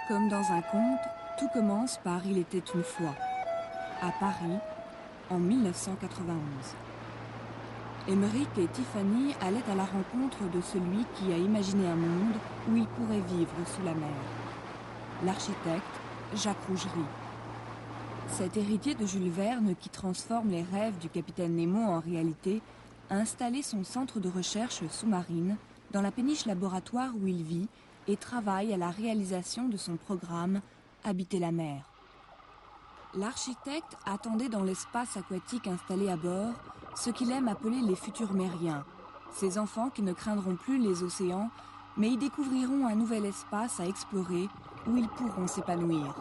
Comme dans un conte, tout commence par Il était une fois, à Paris, en 1991. Émeric et Tiffany allaient à la rencontre de celui qui a imaginé un monde où ils pourraient vivre sous la mer. L'architecte Jacques Rougerie. Cet héritier de Jules Verne qui transforme les rêves du capitaine Nemo en réalité a installé son centre de recherche sous-marine dans la péniche laboratoire où il vit et travaille à la réalisation de son programme Habiter la mer. L'architecte attendait dans l'espace aquatique installé à bord ce qu'il aime appeler les futurs mériens, ces enfants qui ne craindront plus les océans, mais y découvriront un nouvel espace à explorer où ils pourront s'épanouir.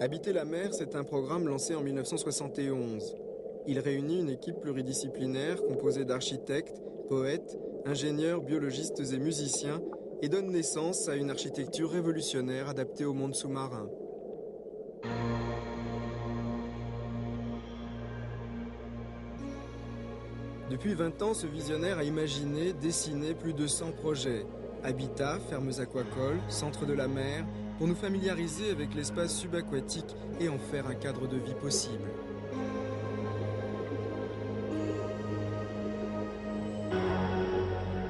Habiter la mer, c'est un programme lancé en 1971. Il réunit une équipe pluridisciplinaire composée d'architectes, poètes, ingénieurs, biologistes et musiciens et donne naissance à une architecture révolutionnaire adaptée au monde sous-marin. Depuis 20 ans, ce visionnaire a imaginé, dessiné plus de 100 projets. Habitats, fermes aquacoles, centres de la mer, pour nous familiariser avec l'espace subaquatique et en faire un cadre de vie possible.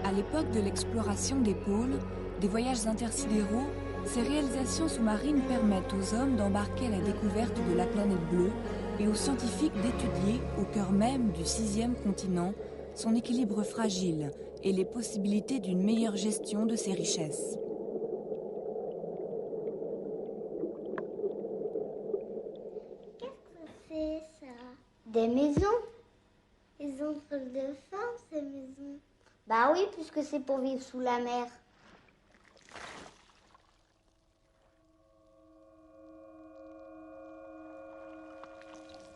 À l'époque de l'exploration des pôles, des voyages intersidéraux, ces réalisations sous-marines permettent aux hommes d'embarquer à la découverte de la planète bleue et aux scientifiques d'étudier, au cœur même du 6e continent, son équilibre fragile et les possibilités d'une meilleure gestion de ses richesses. Qu'est-ce que c'est ça? Des maisons? Ils ont trop de forme ces maisons. Bah oui, puisque c'est pour vivre sous la mer.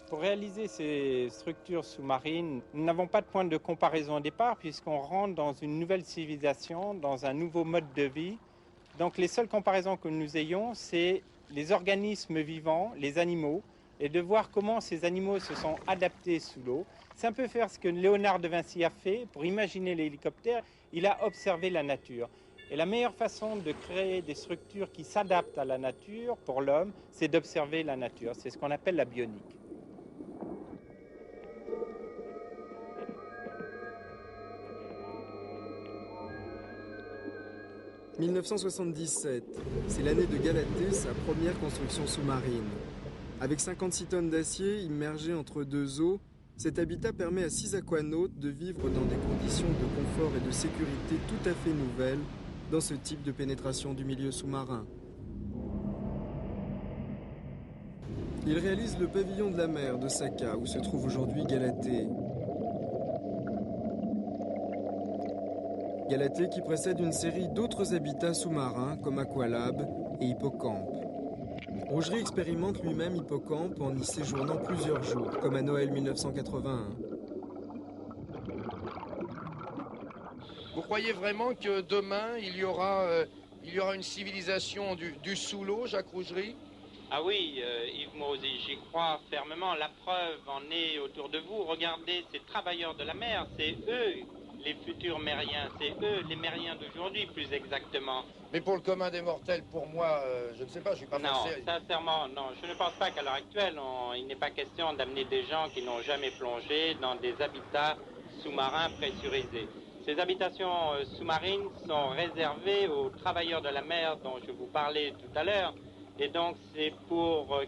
Pour réaliser ces structures sous-marines, nous n'avons pas de point de comparaison au départ puisqu'on rentre dans une nouvelle civilisation, dans un nouveau mode de vie. Donc les seules comparaisons que nous ayons, c'est les organismes vivants, les animaux, et de voir comment ces animaux se sont adaptés sous l'eau. C'est un peu faire ce que Léonard de Vinci a fait pour imaginer l'hélicoptère. Il a observé la nature. Et la meilleure façon de créer des structures qui s'adaptent à la nature pour l'homme, c'est d'observer la nature. C'est ce qu'on appelle la bionique. 1977, c'est l'année de Galatée, sa première construction sous-marine. Avec 56 tonnes d'acier immergées entre deux eaux, cet habitat permet à 6 aquanautes de vivre dans des conditions de confort et de sécurité tout à fait nouvelles dans ce type de pénétration du milieu sous-marin. Ils réalisent le pavillon de la mer de Saka, où se trouve aujourd'hui Galatée. Galatée qui précède une série d'autres habitats sous-marins comme Aqualab et Hippocampe. Rougerie expérimente lui-même Hippocampe en y séjournant plusieurs jours, comme à Noël 1981. Vous croyez vraiment que demain, il y aura une civilisation du sous-l'eau, Jacques Rougerie? Ah oui, Yves Mauzy, j'y crois fermement. La preuve en est autour de vous. Regardez ces travailleurs de la mer, c'est eux les futurs mériens, c'est eux les mériens d'aujourd'hui plus exactement. Mais pour le commun des mortels, pour moi, je ne sais pas, je suis pas forcé. Non, sincèrement, non. Je ne pense pas qu'à l'heure actuelle, il n'est pas question d'amener des gens qui n'ont jamais plongé dans des habitats sous-marins pressurisés. Ces habitations sous-marines sont réservées aux travailleurs de la mer dont je vous parlais tout à l'heure. Et donc, c'est pour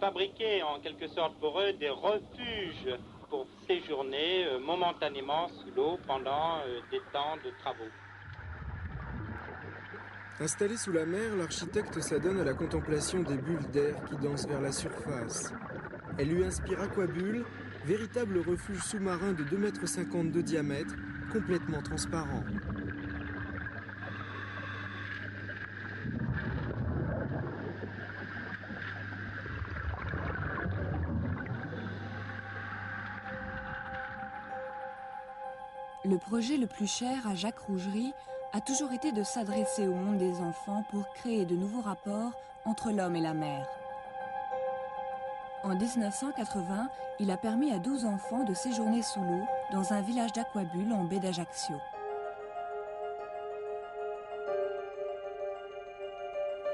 fabriquer en quelque sorte pour eux des refuges pour séjourner momentanément sous l'eau pendant des temps de travaux. Installé sous la mer, l'architecte s'adonne à la contemplation des bulles d'air qui dansent vers la surface. Elle lui inspire Aquabulle, véritable refuge sous-marin de 2,50 m de diamètre, complètement transparent. Le projet le plus cher à Jacques Rougerie a toujours été de s'adresser au monde des enfants pour créer de nouveaux rapports entre l'homme et la mer. En 1980, il a permis à 12 enfants de séjourner sous l'eau dans un village d'Aquabulle en baie d'Ajaccio.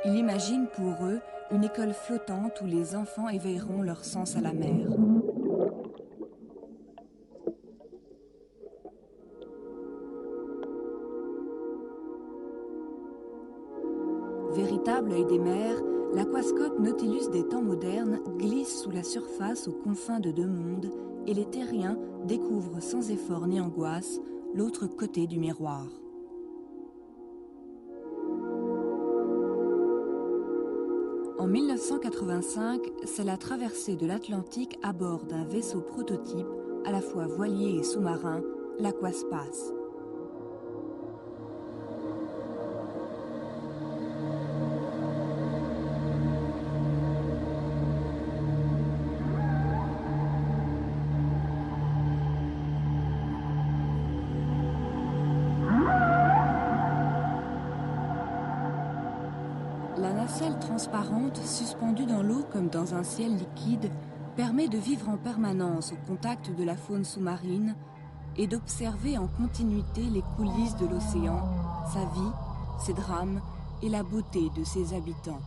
Il imagine pour eux une école flottante où les enfants éveilleront leur sens à la mer. Véritable œil des mers, l'aquascope Nautilus des temps modernes glisse sous la surface aux confins de deux mondes et les terriens découvrent sans effort ni angoisse l'autre côté du miroir. En 1985, c'est la traversée de l'Atlantique à bord d'un vaisseau prototype, à la fois voilier et sous-marin, l'Aquaspace. La nacelle transparente, suspendue dans l'eau comme dans un ciel liquide, permet de vivre en permanence au contact de la faune sous-marine et d'observer en continuité les coulisses de l'océan, sa vie, ses drames et la beauté de ses habitants.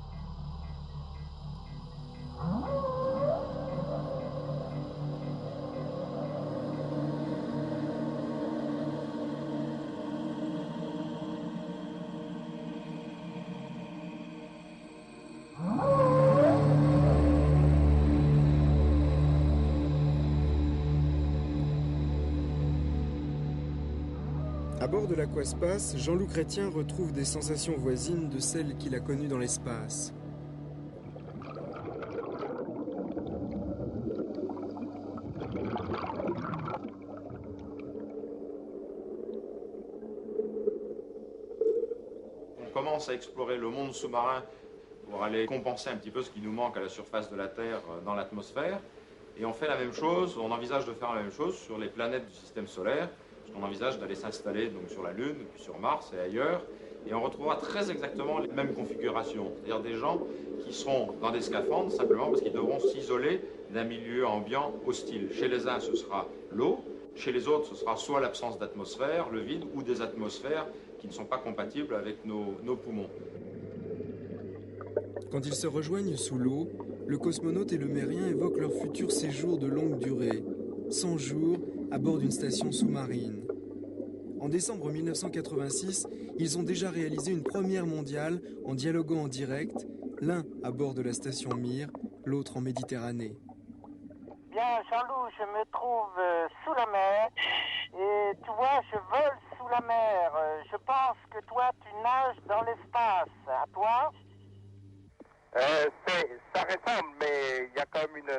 À bord de l'Aquaspace, Jean-Loup Chrétien retrouve des sensations voisines de celles qu'il a connues dans l'espace. On commence à explorer le monde sous-marin pour aller compenser un petit peu ce qui nous manque à la surface de la Terre dans l'atmosphère. Et on fait la même chose, on envisage de faire la même chose sur les planètes du système solaire. On envisage d'aller s'installer donc sur la Lune, puis sur Mars et ailleurs, et on retrouvera très exactement les mêmes configurations, c'est-à-dire des gens qui seront dans des scaphandres simplement parce qu'ils devront s'isoler d'un milieu ambiant hostile. Chez les uns, ce sera l'eau, chez les autres, ce sera soit l'absence d'atmosphère, le vide, ou des atmosphères qui ne sont pas compatibles avec nos poumons. Quand ils se rejoignent sous l'eau, le cosmonaute et le mérien évoquent leur futur séjour de longue durée, 100 jours à bord d'une station sous-marine. En décembre 1986, ils ont déjà réalisé une première mondiale en dialoguant en direct, l'un à bord de la station Mir, l'autre en Méditerranée. Bien, Jean-Loup, je me trouve sous la mer et tu vois, je vole sous la mer. Je pense que toi, tu nages dans l'espace. À toi? Ça ressemble, mais il y a quand même une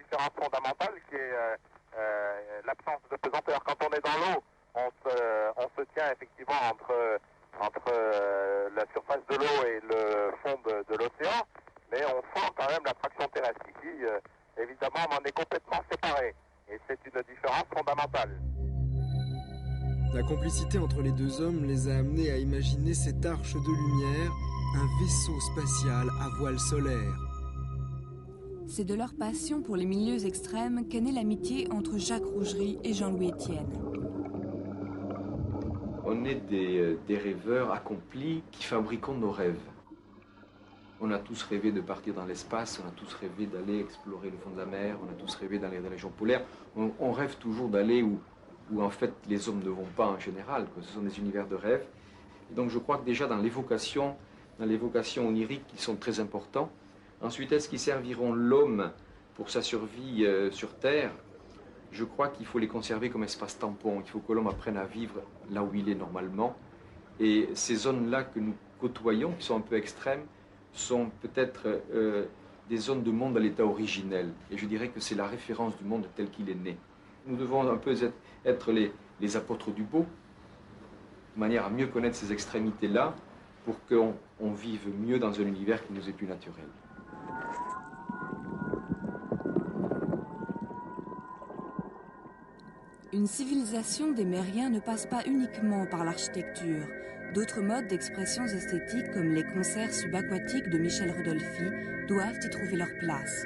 différence fondamentale qui est l'absence de pesanteur. Quand on est dans l'eau, on se tient effectivement entre la surface de l'eau et le fond de l'océan, mais on sent quand même l'attraction terrestre. Ici, évidemment, on en est complètement séparés, et c'est une différence fondamentale. La complicité entre les deux hommes les a amenés à imaginer cette arche de lumière, un vaisseau spatial à voile solaire. C'est de leur passion pour les milieux extrêmes qu'est née l'amitié entre Jacques Rougerie et Jean-Louis Etienne. On est des rêveurs accomplis qui fabriquons nos rêves. On a tous rêvé de partir dans l'espace, on a tous rêvé d'aller explorer le fond de la mer, on a tous rêvé d'aller dans les régions polaires. On rêve toujours d'aller où en fait les hommes ne vont pas en général, que ce sont des univers de rêve. Et donc je crois que déjà dans l'évocation onirique, ils sont très importants. Ensuite, est-ce qu'ils serviront l'homme pour sa survie sur Terre? Je crois qu'il faut les conserver comme espace tampon. Il faut que l'homme apprenne à vivre là où il est normalement. Et ces zones-là que nous côtoyons, qui sont un peu extrêmes, sont peut-être des zones de monde à l'état originel. Et je dirais que c'est la référence du monde tel qu'il est né. Nous devons un peu être les apôtres du beau, de manière à mieux connaître ces extrémités-là, pour qu'on vive mieux dans un univers qui nous est plus naturel. Une civilisation des Mériens ne passe pas uniquement par l'architecture. D'autres modes d'expression esthétiques comme les concerts subaquatiques de Michel Rodolphi doivent y trouver leur place.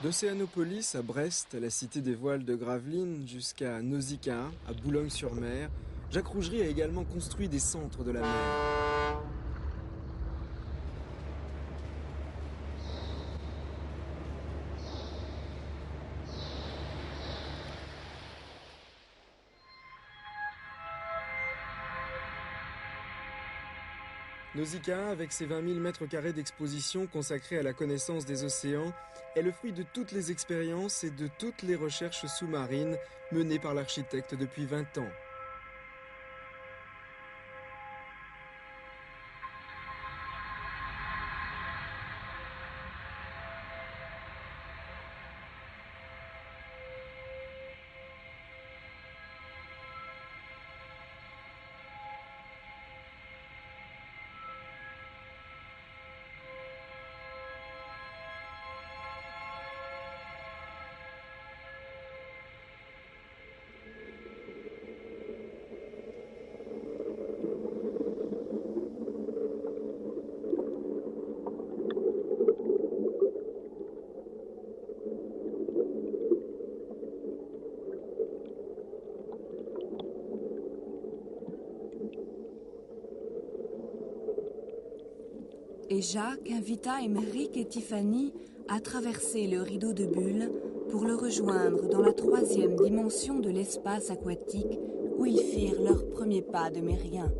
D'Océanopolis à Brest, la cité des voiles de Gravelines, jusqu'à Nausicaa, à Boulogne-sur-Mer, Jacques Rougerie a également construit des centres de la mer. Nausicaa, avec ses 20 000 mètres carrés d'exposition consacrés à la connaissance des océans, est le fruit de toutes les expériences et de toutes les recherches sous-marines menées par l'architecte depuis 20 ans. Et Jacques invita Émeric et Tiffany à traverser le rideau de bulles pour le rejoindre dans la 3e dimension de l'espace aquatique où ils firent leurs premiers pas de mériens.